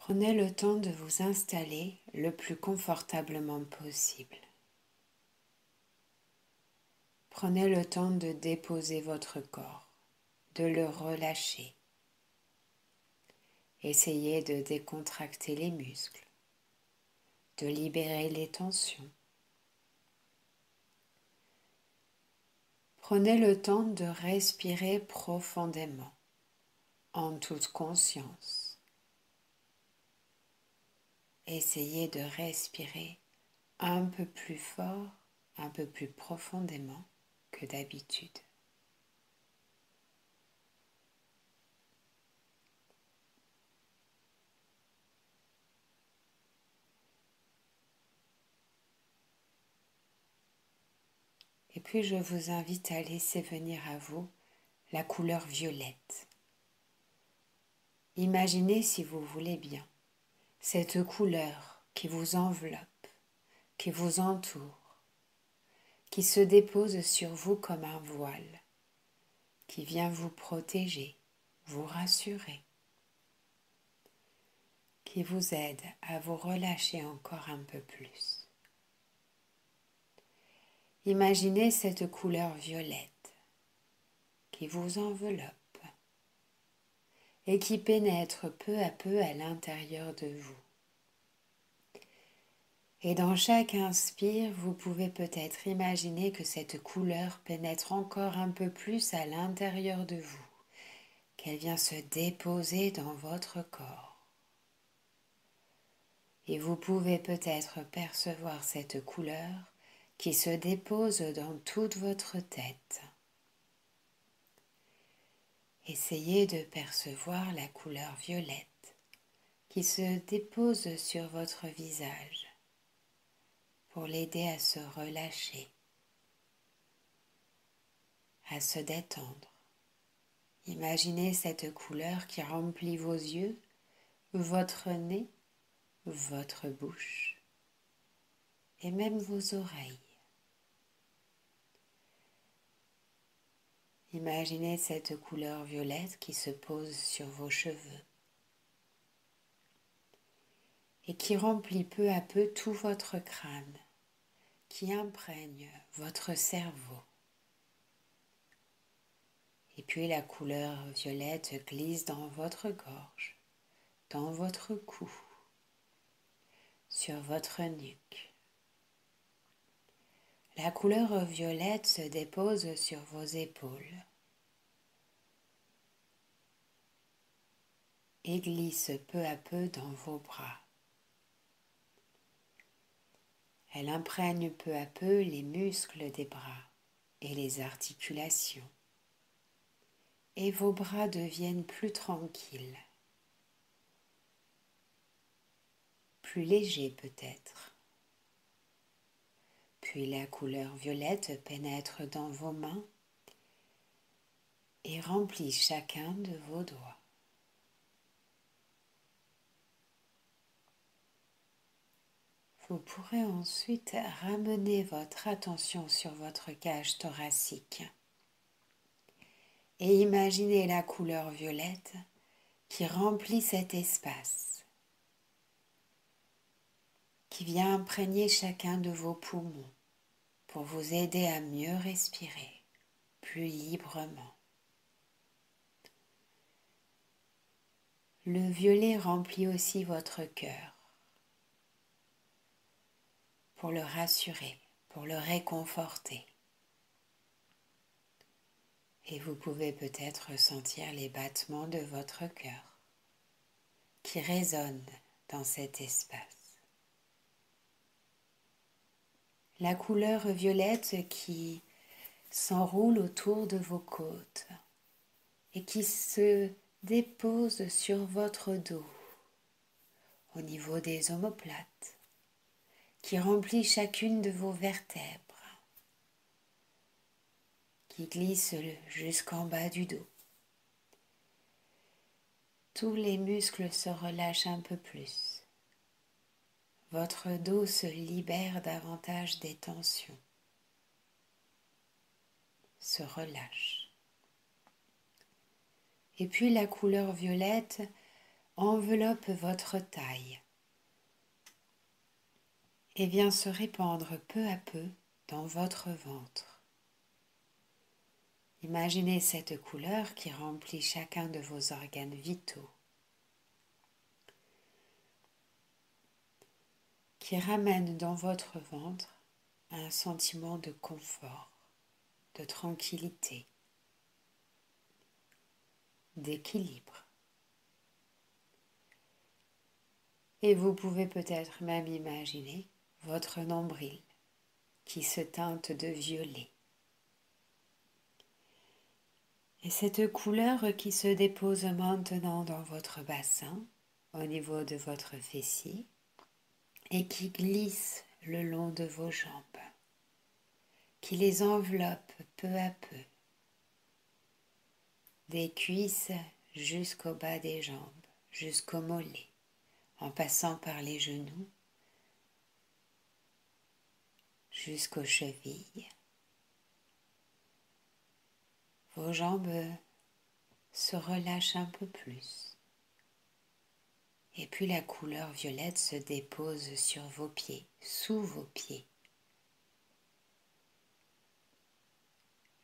Prenez le temps de vous installer le plus confortablement possible. Prenez le temps de déposer votre corps, de le relâcher. Essayez de décontracter les muscles, de libérer les tensions. Prenez le temps de respirer profondément, en toute conscience. Essayez de respirer un peu plus fort, un peu plus profondément que d'habitude. Et puis je vous invite à laisser venir à vous la couleur violette. Imaginez, si vous voulez bien, cette couleur qui vous enveloppe, qui vous entoure, qui se dépose sur vous comme un voile, qui vient vous protéger, vous rassurer, qui vous aide à vous relâcher encore un peu plus. Imaginez cette couleur violette qui vous enveloppe et qui pénètre peu à peu à l'intérieur de vous. Et dans chaque inspire, vous pouvez peut-être imaginer que cette couleur pénètre encore un peu plus à l'intérieur de vous, qu'elle vient se déposer dans votre corps. Et vous pouvez peut-être percevoir cette couleur qui se dépose dans toute votre tête. Essayez de percevoir la couleur violette qui se dépose sur votre visage pour l'aider à se relâcher, à se détendre. Imaginez cette couleur qui remplit vos yeux, votre nez, votre bouche et même vos oreilles. Imaginez cette couleur violette qui se pose sur vos cheveux et qui remplit peu à peu tout votre crâne, qui imprègne votre cerveau. Et puis la couleur violette glisse dans votre gorge, dans votre cou, sur votre nuque. La couleur violette se dépose sur vos épaules et glisse peu à peu dans vos bras. Elle imprègne peu à peu les muscles des bras et les articulations. Et vos bras deviennent plus tranquilles, plus légers peut-être. Puis la couleur violette pénètre dans vos mains et remplit chacun de vos doigts. Vous pourrez ensuite ramener votre attention sur votre cage thoracique et imaginer la couleur violette qui remplit cet espace, qui vient imprégner chacun de vos poumons pour vous aider à mieux respirer, plus librement. Le violet remplit aussi votre cœur pour le rassurer, pour le réconforter. Et vous pouvez peut-être sentir les battements de votre cœur qui résonnent dans cet espace. La couleur violette qui s'enroule autour de vos côtes et qui se dépose sur votre dos au niveau des omoplates, qui remplit chacune de vos vertèbres, qui glisse jusqu'en bas du dos. Tous les muscles se relâchent un peu plus. Votre dos se libère davantage des tensions, se relâche. Et puis la couleur violette enveloppe votre taille et vient se répandre peu à peu dans votre ventre. Imaginez cette couleur qui remplit chacun de vos organes vitaux, qui ramène dans votre ventre un sentiment de confort, de tranquillité, d'équilibre. Et vous pouvez peut-être même imaginer votre nombril qui se teinte de violet. Et cette couleur qui se dépose maintenant dans votre bassin, au niveau de votre fessier, et qui glisse le long de vos jambes, qui les enveloppe peu à peu, des cuisses jusqu'au bas des jambes, jusqu'aux mollets, en passant par les genoux, jusqu'aux chevilles. Vos jambes se relâchent un peu plus. Et puis la couleur violette se dépose sur vos pieds, sous vos pieds,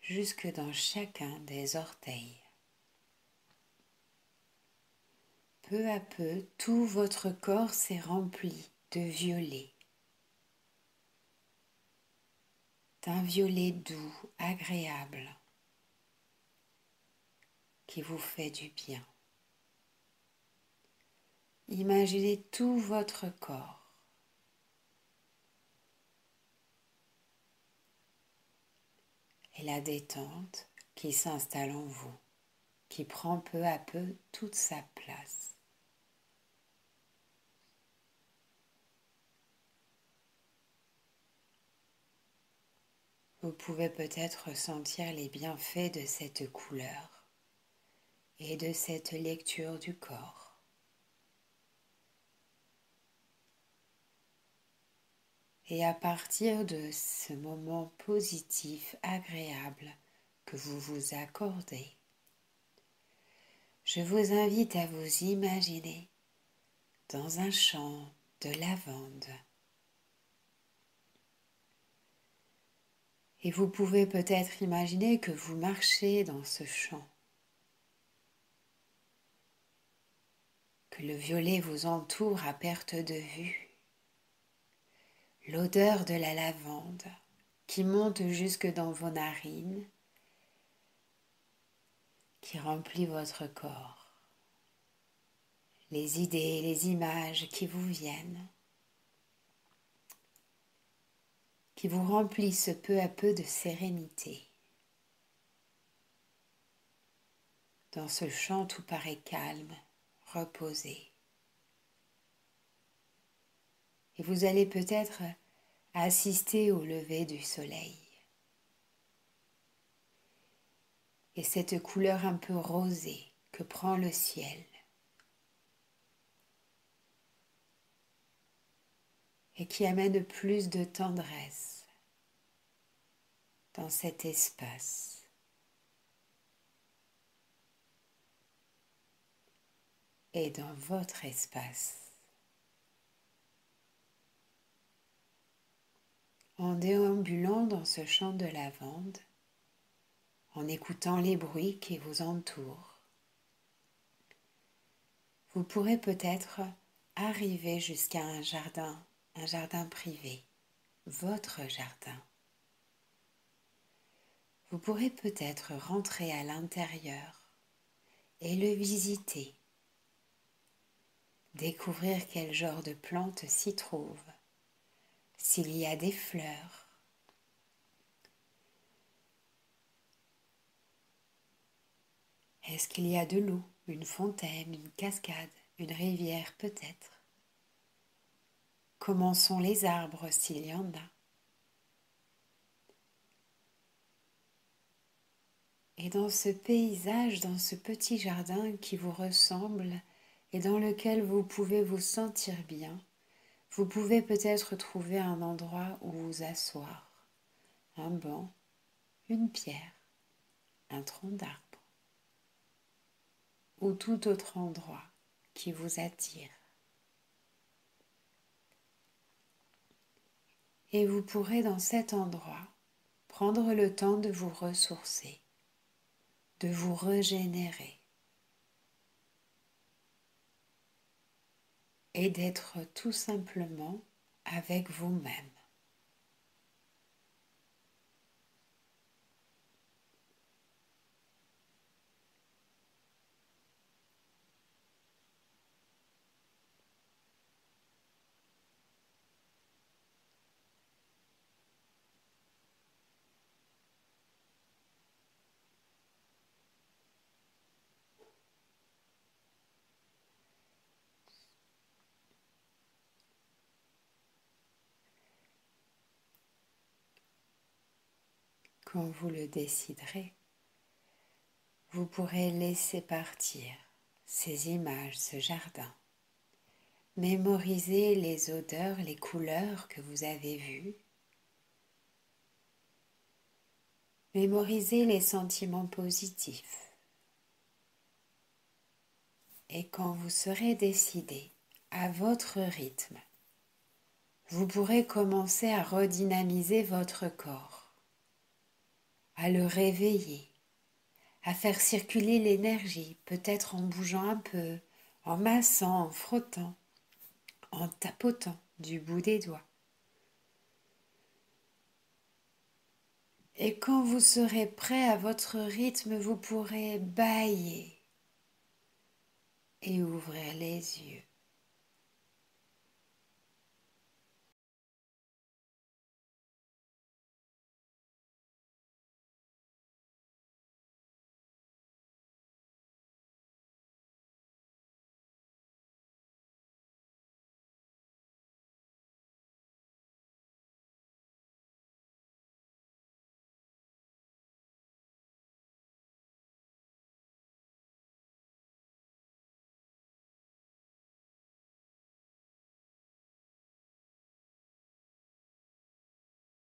jusque dans chacun des orteils. Peu à peu, tout votre corps s'est rempli de violet, d'un violet doux, agréable, qui vous fait du bien. Imaginez tout votre corps et la détente qui s'installe en vous, qui prend peu à peu toute sa place. Vous pouvez peut-être ressentir les bienfaits de cette couleur et de cette lecture du corps. Et à partir de ce moment positif, agréable que vous vous accordez, je vous invite à vous imaginer dans un champ de lavande. Et vous pouvez peut-être imaginer que vous marchez dans ce champ, que le violet vous entoure à perte de vue, l'odeur de la lavande qui monte jusque dans vos narines, qui remplit votre corps, les idées, les images qui vous viennent, qui vous remplissent peu à peu de sérénité. Dans ce champ tout paraît calme, reposé. Et vous allez peut-être assister au lever du soleil. Et cette couleur un peu rosée que prend le ciel. Et qui amène plus de tendresse dans cet espace. Et dans votre espace. En déambulant dans ce champ de lavande, en écoutant les bruits qui vous entourent, vous pourrez peut-être arriver jusqu'à un jardin privé, votre jardin. Vous pourrez peut-être rentrer à l'intérieur et le visiter, découvrir quel genre de plantes s'y trouve, s'il y a des fleurs. Est-ce qu'il y a de l'eau, une fontaine, une cascade, une rivière peut-être? Comment sont les arbres s'il y en a? Et dans ce paysage, dans ce petit jardin qui vous ressemble et dans lequel vous pouvez vous sentir bien, vous pouvez peut-être trouver un endroit où vous asseoir, un banc, une pierre, un tronc d'arbre ou tout autre endroit qui vous attire. Et vous pourrez dans cet endroit prendre le temps de vous ressourcer, de vous régénérer et d'être tout simplement avec vous-même. Quand vous le déciderez, vous pourrez laisser partir ces images, ce jardin. Mémorisez les odeurs, les couleurs que vous avez vues. Mémorisez les sentiments positifs. Et quand vous serez décidé, à votre rythme, vous pourrez commencer à redynamiser votre corps, à le réveiller, à faire circuler l'énergie, peut-être en bougeant un peu, en massant, en frottant, en tapotant du bout des doigts. Et quand vous serez prêt à votre rythme, vous pourrez bâiller et ouvrir les yeux.